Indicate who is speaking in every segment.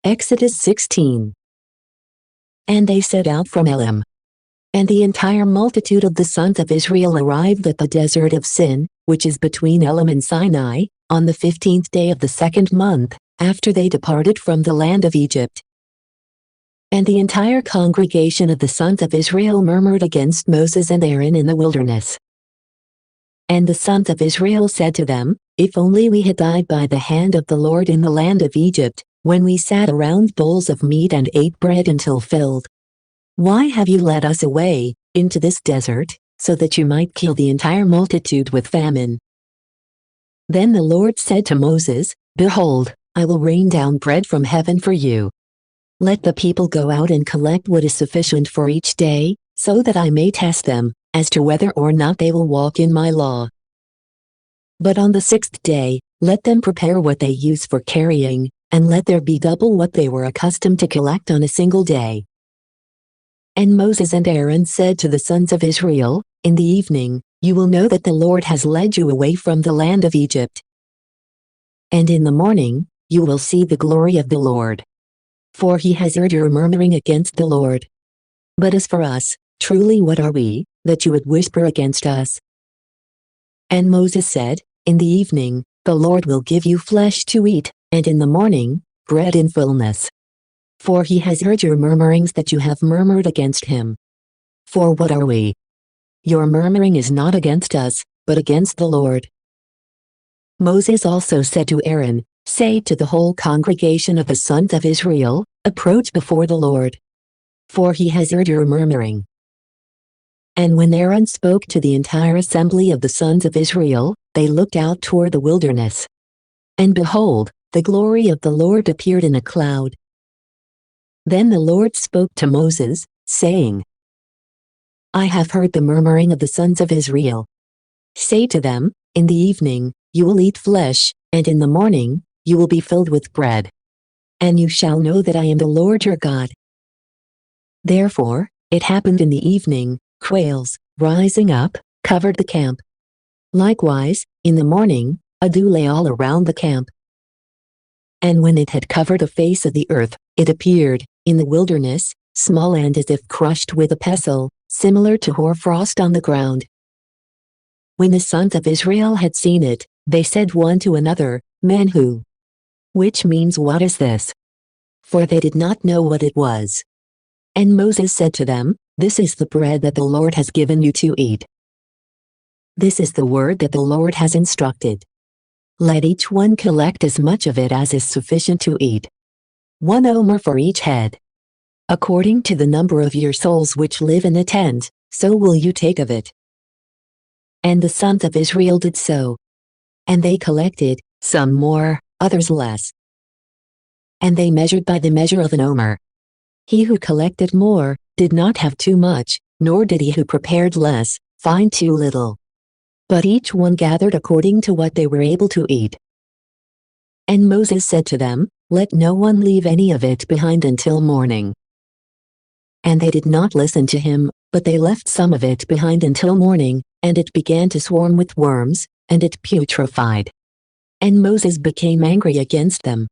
Speaker 1: Exodus 16. And they set out from Elim. And the entire multitude of the sons of Israel arrived at the desert of Sin, which is between Elim and Sinai, on the 15th day of the 2nd month, after they departed from the land of Egypt. And the entire congregation of the sons of Israel murmured against Moses and Aaron in the wilderness. And the sons of Israel said to them, If only we had died by the hand of the Lord in the land of Egypt, when we sat around bowls of meat and ate bread until filled. Why have you led us away into this desert, so that you might kill the entire multitude with famine? Then the Lord said to Moses, Behold, I will rain down bread from heaven for you. Let the people go out and collect what is sufficient for each day, so that I may test them, as to whether or not they will walk in my law. But on the 6th day, let them prepare what they use for carrying, and let there be double what they were accustomed to collect on a single day. And Moses and Aaron said to the sons of Israel, In the evening, you will know that the Lord has led you away from the land of Egypt. And in the morning, you will see the glory of the Lord. For he has heard your murmuring against the Lord. But as for us, truly what are we, that you would whisper against us? And Moses said, In the evening, the Lord will give you flesh to eat, and in the morning, bread in fullness. For he has heard your murmurings that you have murmured against him. For what are we? Your murmuring is not against us, but against the Lord. Moses also said to Aaron, Say to the whole congregation of the sons of Israel, Approach before the Lord. For he has heard your murmuring. And when Aaron spoke to the entire assembly of the sons of Israel, they looked out toward the wilderness. And behold, the glory of the Lord appeared in a cloud. Then the Lord spoke to Moses, saying, I have heard the murmuring of the sons of Israel. Say to them, In the evening, you will eat flesh, and in the morning, you will be filled with bread. And you shall know that I am the Lord your God. Therefore, it happened in the evening, quails, rising up, covered the camp. Likewise, in the morning, a dew lay all around the camp. And when it had covered the face of the earth, it appeared, in the wilderness, small and as if crushed with a pestle, similar to hoarfrost on the ground. When the sons of Israel had seen it, they said one to another, Manhu. Which means what is this? For they did not know what it was. And Moses said to them, This is the bread that the Lord has given you to eat. This is the word that the Lord has instructed. Let each one collect as much of it as is sufficient to eat. 1 omer for each head. According to the number of your souls which live in the tent, so will you take of it. And the sons of Israel did so. And they collected, some more, others less. And they measured by the measure of an omer. He who collected more, did not have too much, nor did he who prepared less, find too little. But each one gathered according to what they were able to eat. And Moses said to them, Let no one leave any of it behind until morning. And they did not listen to him, but they left some of it behind until morning, and it began to swarm with worms, and it putrefied. And Moses became angry against them.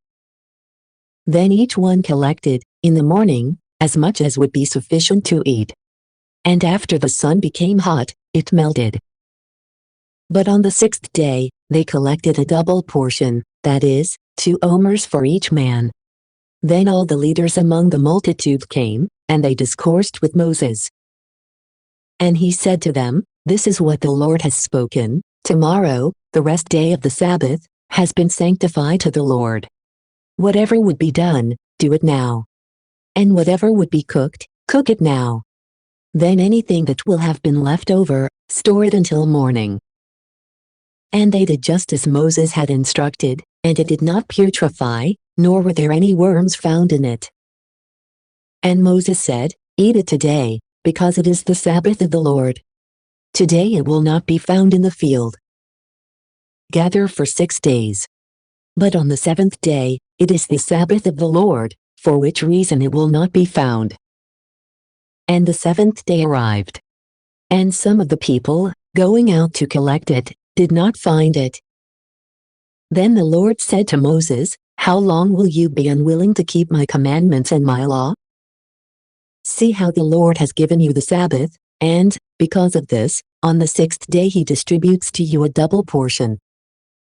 Speaker 1: Then each one collected, in the morning, as much as would be sufficient to eat. And after the sun became hot, it melted. But on the 6th day, they collected a double portion, that is, 2 omers for each man. Then all the leaders among the multitude came, and they discoursed with Moses. And he said to them, This is what the Lord has spoken, Tomorrow, the rest day of the Sabbath, has been sanctified to the Lord. Whatever would be done, do it now. And whatever would be cooked, cook it now. Then anything that will have been left over, store it until morning. And they did just as Moses had instructed, and it did not putrefy, nor were there any worms found in it. And Moses said, Eat it today, because it is the Sabbath of the Lord. Today it will not be found in the field. Gather for 6 days. But on the 7th day, it is the Sabbath of the Lord, for which reason it will not be found. And the 7th day arrived. And some of the people, going out to collect it, did not find it. Then the Lord said to Moses, How long will you be unwilling to keep my commandments and my law? See how the Lord has given you the Sabbath, and, because of this, on the sixth day he distributes to you a double portion.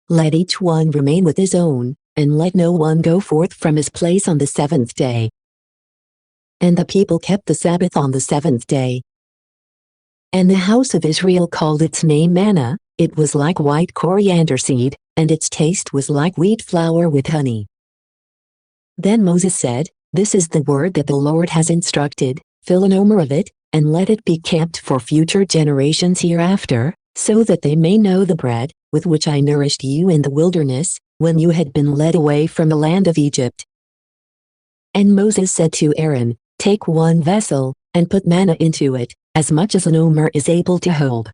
Speaker 1: Let each one remain with his own, and let no one go forth from his place on the seventh day. And the people kept the Sabbath on the seventh day. And the house of Israel called its name manna. It was like white coriander seed, and its taste was like wheat flour with honey. Then Moses said, This is the word that the Lord has instructed, fill an omer of it, and let it be kept for future generations hereafter, so that they may know the bread, with which I nourished you in the wilderness, when you had been led away from the land of Egypt. And Moses said to Aaron, Take one vessel, and put manna into it, as much as an omer is able to hold.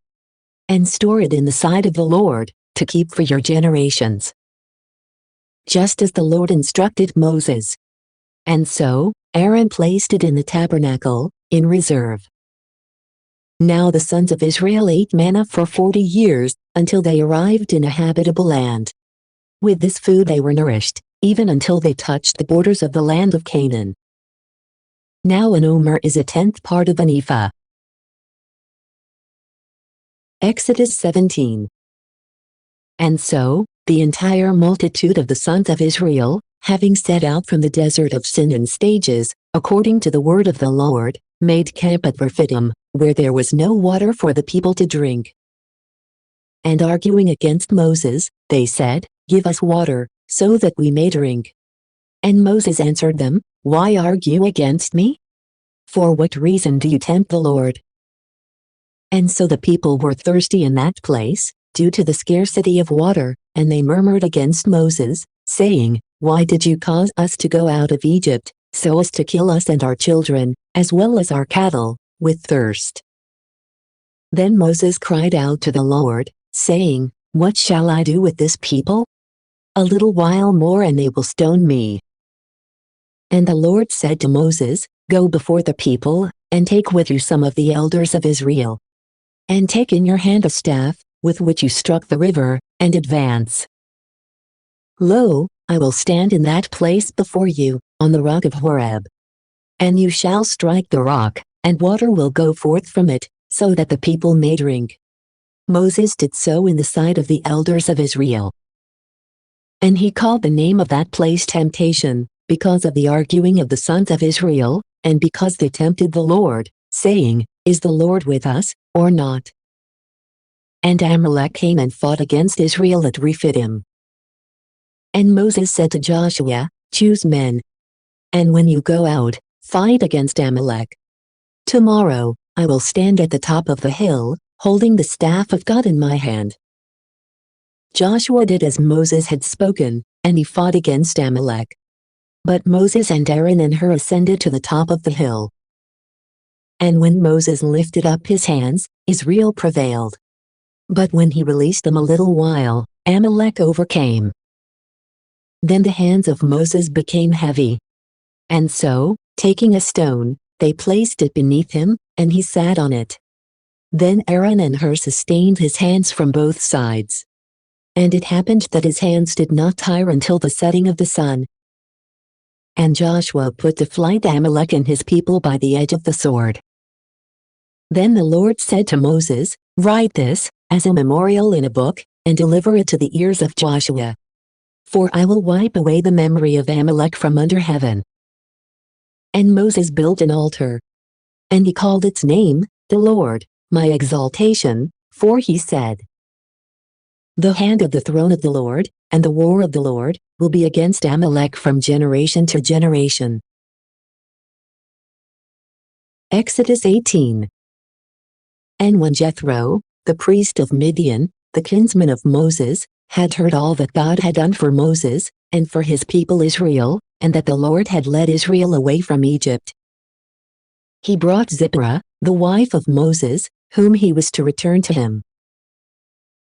Speaker 1: And store it in the sight of the Lord, to keep for your generations. Just as the Lord instructed Moses. And so, Aaron placed it in the tabernacle, in reserve. Now the sons of Israel ate manna for 40 years, until they arrived in a habitable land. With this food they were nourished, even until they touched the borders of the land of Canaan. Now an omer is a tenth part of an ephah. Exodus 17. And so, the entire multitude of the sons of Israel, having set out from the desert of Sin in stages, according to the word of the Lord, made camp at Rephidim, where there was no water for the people to drink. And arguing against Moses, they said, Give us water, so that we may drink. And Moses answered them, Why argue against me? For what reason do you tempt the Lord? And so the people were thirsty in that place, due to the scarcity of water, and they murmured against Moses, saying, Why did you cause us to go out of Egypt, so as to kill us and our children, as well as our cattle, with thirst? Then Moses cried out to the Lord, saying, What shall I do with this people? A little while more and they will stone me. And the Lord said to Moses, Go before the people, and take with you some of the elders of Israel. And take in your hand a staff, with which you struck the river, and advance. Lo, I will stand in that place before you, on the rock of Horeb. And you shall strike the rock, and water will go forth from it, so that the people may drink. Moses did so in the sight of the elders of Israel. And he called the name of that place Temptation, because of the arguing of the sons of Israel, and because they tempted the Lord, saying, Is the Lord with us, or not? And Amalek came and fought against Israel at Rephidim. And Moses said to Joshua, Choose men. And when you go out, fight against Amalek. Tomorrow, I will stand at the top of the hill, holding the staff of God in my hand. Joshua did as Moses had spoken, and he fought against Amalek. But Moses and Aaron and Hur ascended to the top of the hill. And when Moses lifted up his hands, Israel prevailed. But when he released them a little while, Amalek overcame. Then the hands of Moses became heavy. And so, taking a stone, they placed it beneath him, and he sat on it. Then Aaron and Hur sustained his hands from both sides. And it happened that his hands did not tire until the setting of the sun. And Joshua put to flight Amalek and his people by the edge of the sword. Then the Lord said to Moses, Write this, as a memorial in a book, and deliver it to the ears of Joshua. For I will wipe away the memory of Amalek from under heaven. And Moses built an altar. And he called its name, the Lord, my exaltation, for he said, The hand of the throne of the Lord, and the war of the Lord, will be against Amalek from generation to generation. Exodus 18. And when Jethro, the priest of Midian, the kinsman of Moses, had heard all that God had done for Moses, and for his people Israel, and that the Lord had led Israel away from Egypt, he brought Zipporah, the wife of Moses, whom he was to return to him,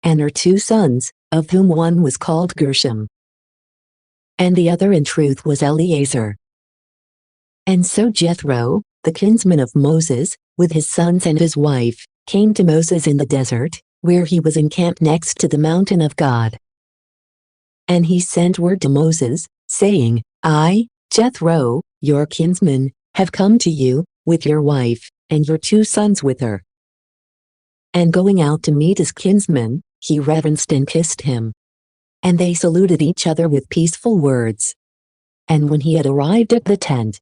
Speaker 1: and her 2 sons, of whom one was called Gershom, and the other in truth was Eleazar. And so Jethro, the kinsman of Moses, with his sons and his wife, came to Moses in the desert, where he was encamped next to the mountain of God. And he sent word to Moses, saying, I, Jethro, your kinsman, have come to you, with your wife, and your 2 sons with her. And going out to meet his kinsman, he reverenced and kissed him. And they saluted each other with peaceful words. And when he had arrived at the tent,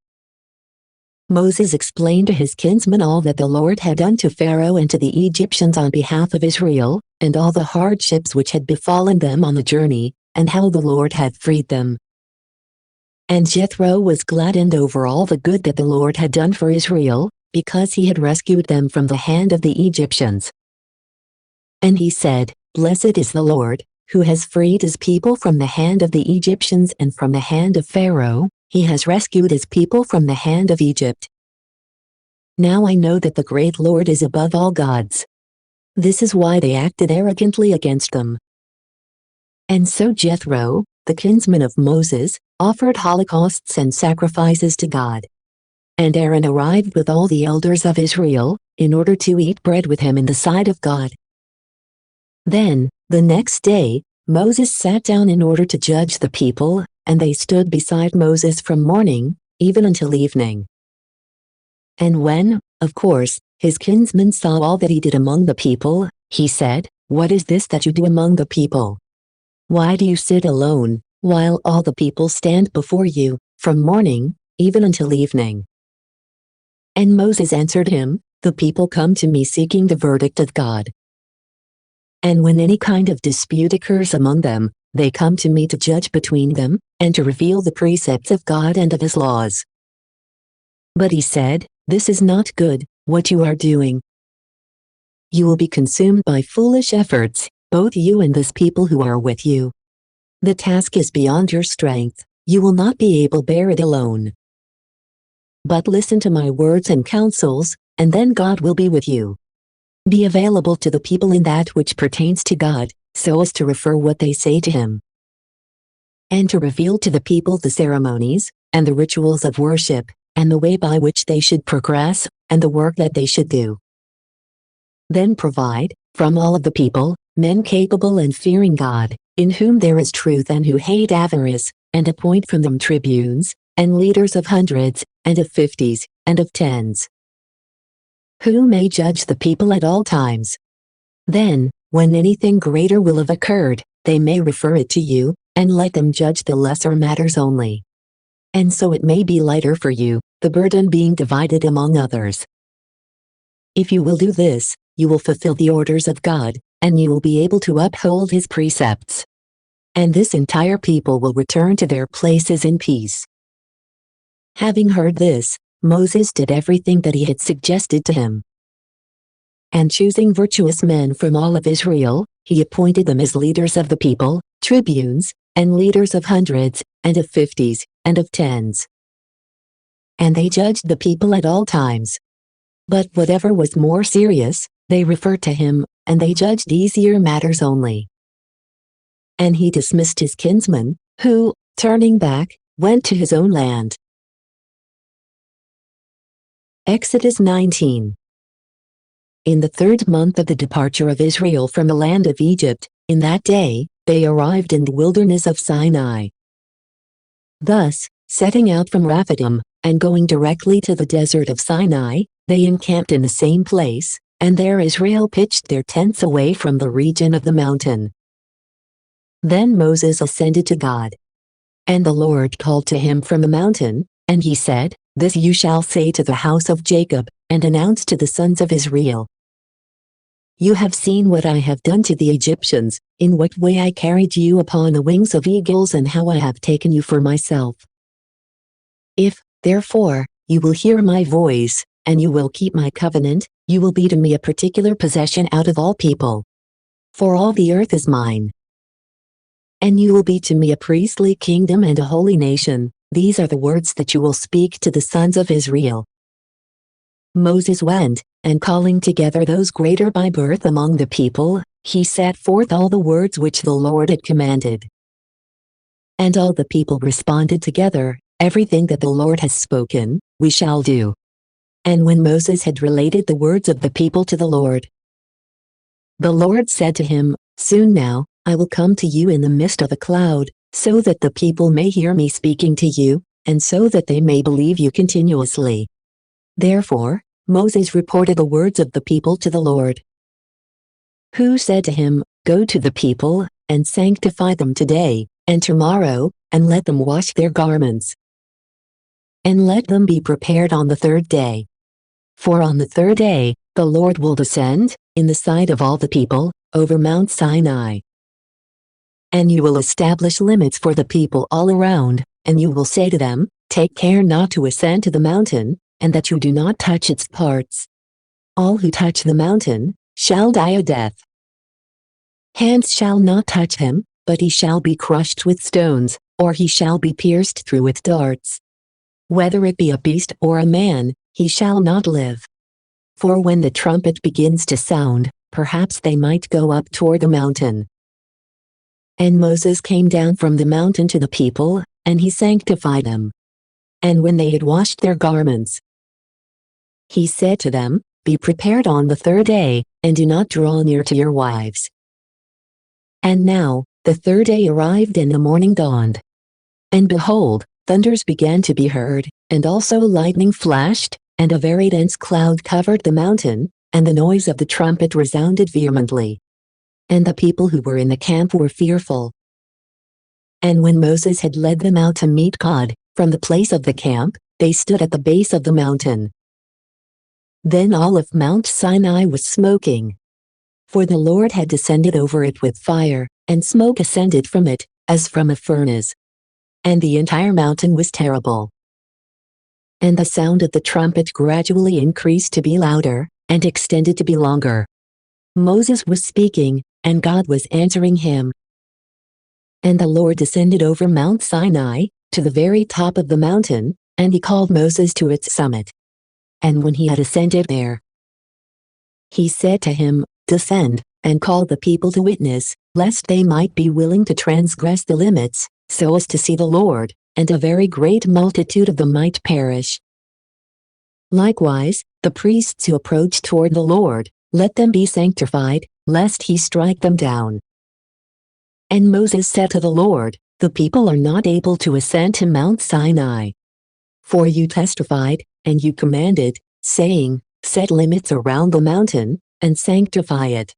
Speaker 1: Moses explained to his kinsman all that the Lord had done to Pharaoh and to the Egyptians on behalf of Israel, and all the hardships which had befallen them on the journey, and how the Lord had freed them. And Jethro was gladdened over all the good that the Lord had done for Israel, because he had rescued them from the hand of the Egyptians. And he said, Blessed is the Lord, who has freed his people from the hand of the Egyptians and from the hand of Pharaoh. He has rescued his people from the hand of Egypt. Now I know that the great Lord is above all gods. This is why they acted arrogantly against them. And so Jethro, the kinsman of Moses, offered holocausts and sacrifices to God. And Aaron arrived with all the elders of Israel, in order to eat bread with him in the sight of God. Then, the next day, Moses sat down in order to judge the people, and they stood beside Moses from morning, even until evening. And when, of course, his kinsman saw all that he did among the people, he said, What is this that you do among the people? Why do you sit alone, while all the people stand before you, from morning, even until evening? And Moses answered him, The people come to me seeking the verdict of God. And when any kind of dispute occurs among them, they come to me to judge between them, and to reveal the precepts of God and of his laws. But he said, This is not good, what you are doing. You will be consumed by foolish efforts, both you and this people who are with you. The task is beyond your strength, you will not be able to bear it alone. But listen to my words and counsels, and then God will be with you. Be available to the people in that which pertains to God, so as to refer what they say to him. And to reveal to the people the ceremonies, and the rituals of worship, and the way by which they should progress, and the work that they should do. Then provide, from all of the people, men capable and fearing God, in whom there is truth and who hate avarice, and appoint from them tribunes, and leaders of hundreds, and of 50s, and of 10s. Who may judge the people at all times. Then, when anything greater will have occurred, they may refer it to you, and let them judge the lesser matters only. And so it may be lighter for you, the burden being divided among others. If you will do this, you will fulfill the orders of God, and you will be able to uphold his precepts. And this entire people will return to their places in peace. Having heard this, Moses did everything that he had suggested to him. And choosing virtuous men from all of Israel, he appointed them as leaders of the people, tribunes, and leaders of hundreds, and of 50s, and of 10s. And they judged the people at all times. But whatever was more serious, they referred to him, and they judged easier matters only. And he dismissed his kinsman, who, turning back, went to his own land. Exodus 19. In the 3rd month of the departure of Israel from the land of Egypt, in that day, they arrived in the wilderness of Sinai. Thus, setting out from Rephidim, and going directly to the desert of Sinai, they encamped in the same place, and there Israel pitched their tents away from the region of the mountain. Then Moses ascended to God. And the Lord called to him from the mountain, and he said, This you shall say to the house of Jacob, and announce to the sons of Israel. You have seen what I have done to the Egyptians, in what way I carried you upon the wings of eagles and how I have taken you for myself. If, therefore, you will hear my voice, and you will keep my covenant, you will be to me a particular possession out of all people. For all the earth is mine. And you will be to me a priestly kingdom and a holy nation. These are the words that you will speak to the sons of Israel. Moses went, and calling together those greater by birth among the people, he set forth all the words which the Lord had commanded. And all the people responded together, Everything that the Lord has spoken, we shall do. And when Moses had related the words of the people to the Lord said to him, Soon now, I will come to you in the midst of a cloud, so that the people may hear me speaking to you, and so that they may believe you continuously." Therefore, Moses reported the words of the people to the Lord, who said to him, "Go to the people, and sanctify them today, and tomorrow, and let them wash their garments. And let them be prepared on the third day. For on the third day, the Lord will descend, in the sight of all the people, over Mount Sinai. And you will establish limits for the people all around, and you will say to them, Take care not to ascend to the mountain, and that you do not touch its parts. All who touch the mountain shall die a death. Hands shall not touch him, but he shall be crushed with stones, or he shall be pierced through with darts. Whether it be a beast or a man, he shall not live. For when the trumpet begins to sound, perhaps they might go up toward the mountain." And Moses came down from the mountain to the people, and he sanctified them. And when they had washed their garments, he said to them, "Be prepared on the third day, and do not draw near to your wives." And now, the third day arrived and the morning dawned. And behold, thunders began to be heard, and also lightning flashed, and a very dense cloud covered the mountain, and the noise of the trumpet resounded vehemently. And the people who were in the camp were fearful. And when Moses had led them out to meet God, from the place of the camp, they stood at the base of the mountain. Then all of Mount Sinai was smoking. For the Lord had descended over it with fire, and smoke ascended from it, as from a furnace. And the entire mountain was terrible. And the sound of the trumpet gradually increased to be louder, and extended to be longer. Moses was speaking, and God was answering him. And the Lord descended over Mount Sinai, to the very top of the mountain, and he called Moses to its summit. And when he had ascended there, he said to him, "Descend, and call the people to witness, lest they might be willing to transgress the limits, so as to see the Lord, and a very great multitude of them might perish. Likewise, the priests who approach toward the Lord, let them be sanctified, lest he strike them down." And Moses said to the Lord, "The people are not able to ascend to Mount Sinai. For you testified, and you commanded, saying, Set limits around the mountain, and sanctify it."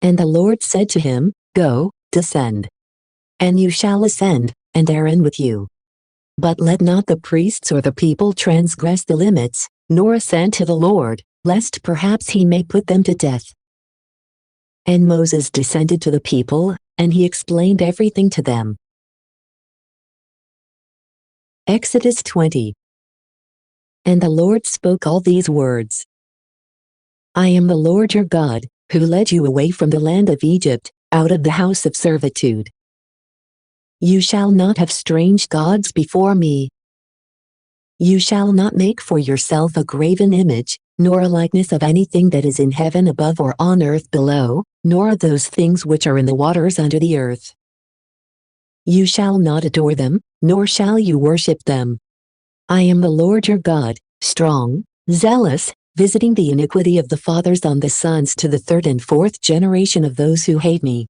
Speaker 1: And the Lord said to him, "Go, descend. And you shall ascend, and Aaron with you. But let not the priests or the people transgress the limits, nor ascend to the Lord, lest perhaps he may put them to death." And Moses descended to the people, and he explained everything to them. Exodus 20. And the Lord spoke all these words. "I am the Lord your God, who led you away from the land of Egypt, out of the house of servitude. You shall not have strange gods before me. You shall not make for yourself a graven image, nor a likeness of anything that is in heaven above or on earth below, nor of those things which are in the waters under the earth. You shall not adore them, nor shall you worship them. I am the Lord your God, strong, zealous, visiting the iniquity of the fathers on the sons to the third and fourth generation of those who hate me,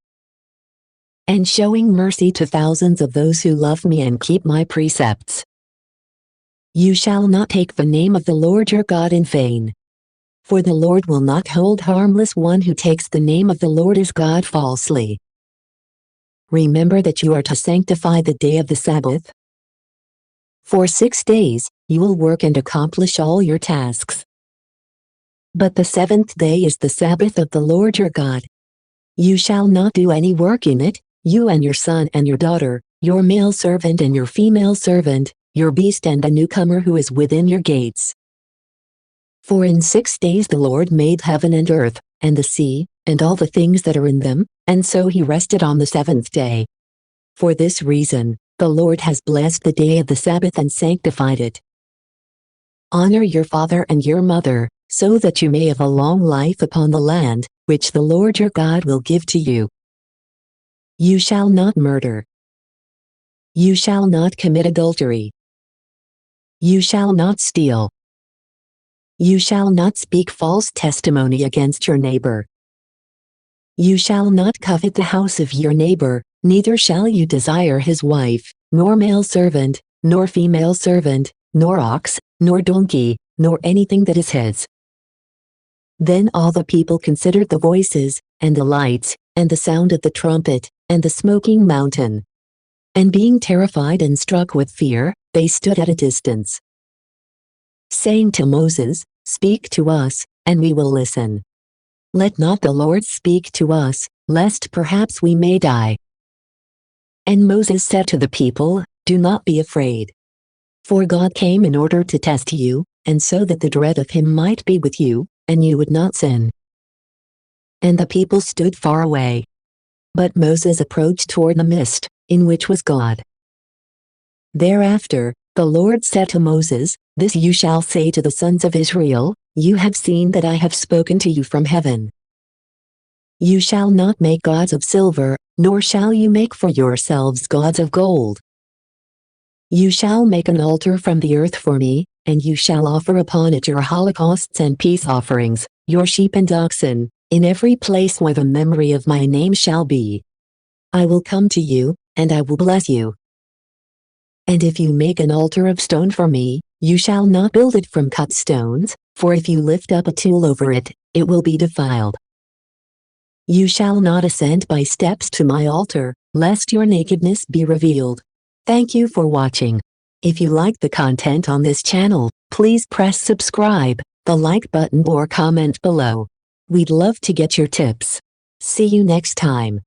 Speaker 1: and showing mercy to thousands of those who love me and keep my precepts. You shall not take the name of the Lord your God in vain. For the Lord will not hold harmless one who takes the name of the Lord his God falsely. Remember that you are to sanctify the day of the Sabbath. For 6 days, you will work and accomplish all your tasks. But the seventh day is the Sabbath of the Lord your God. You shall not do any work in it, you and your son and your daughter, your male servant and your female servant, your beast and the newcomer who is within your gates. For in 6 days the Lord made heaven and earth, and the sea, and all the things that are in them, and so he rested on the seventh day. For this reason, the Lord has blessed the day of the Sabbath and sanctified it. Honor your father and your mother, so that you may have a long life upon the land, which the Lord your God will give to you. You shall not murder. You shall not commit adultery. You shall not steal. You shall not speak false testimony against your neighbor. You shall not covet the house of your neighbor, Neither shall you desire his wife, nor male servant, nor female servant, nor ox, nor donkey, nor anything that is his." Then all the people considered the voices, and the lights, and the sound of the trumpet, and the smoking mountain. And being terrified and struck with fear, they stood at a distance, saying to Moses, "Speak to us, and we will listen. Let not the Lord speak to us, lest perhaps we may die." And Moses said to the people, "Do not be afraid. For God came in order to test you, and so that the dread of him might be with you, and you would not sin." And the people stood far away. But Moses approached toward the mist, in which was God. Thereafter, the Lord said to Moses, "This you shall say to the sons of Israel, You have seen that I have spoken to you from heaven. You shall not make gods of silver, nor shall you make for yourselves gods of gold. You shall make an altar from the earth for me, and you shall offer upon it your holocausts and peace offerings, your sheep and oxen, in every place where the memory of my name shall be. I will come to you, and I will bless you. And if you make an altar of stone for me, you shall not build it from cut stones, for if you lift up a tool over it, it will be defiled. You shall not ascend by steps to my altar, lest your nakedness be revealed." Thank you for watching. If you like the content on this channel, please press subscribe, the like button or comment below. We'd love to get your tips. See you next time.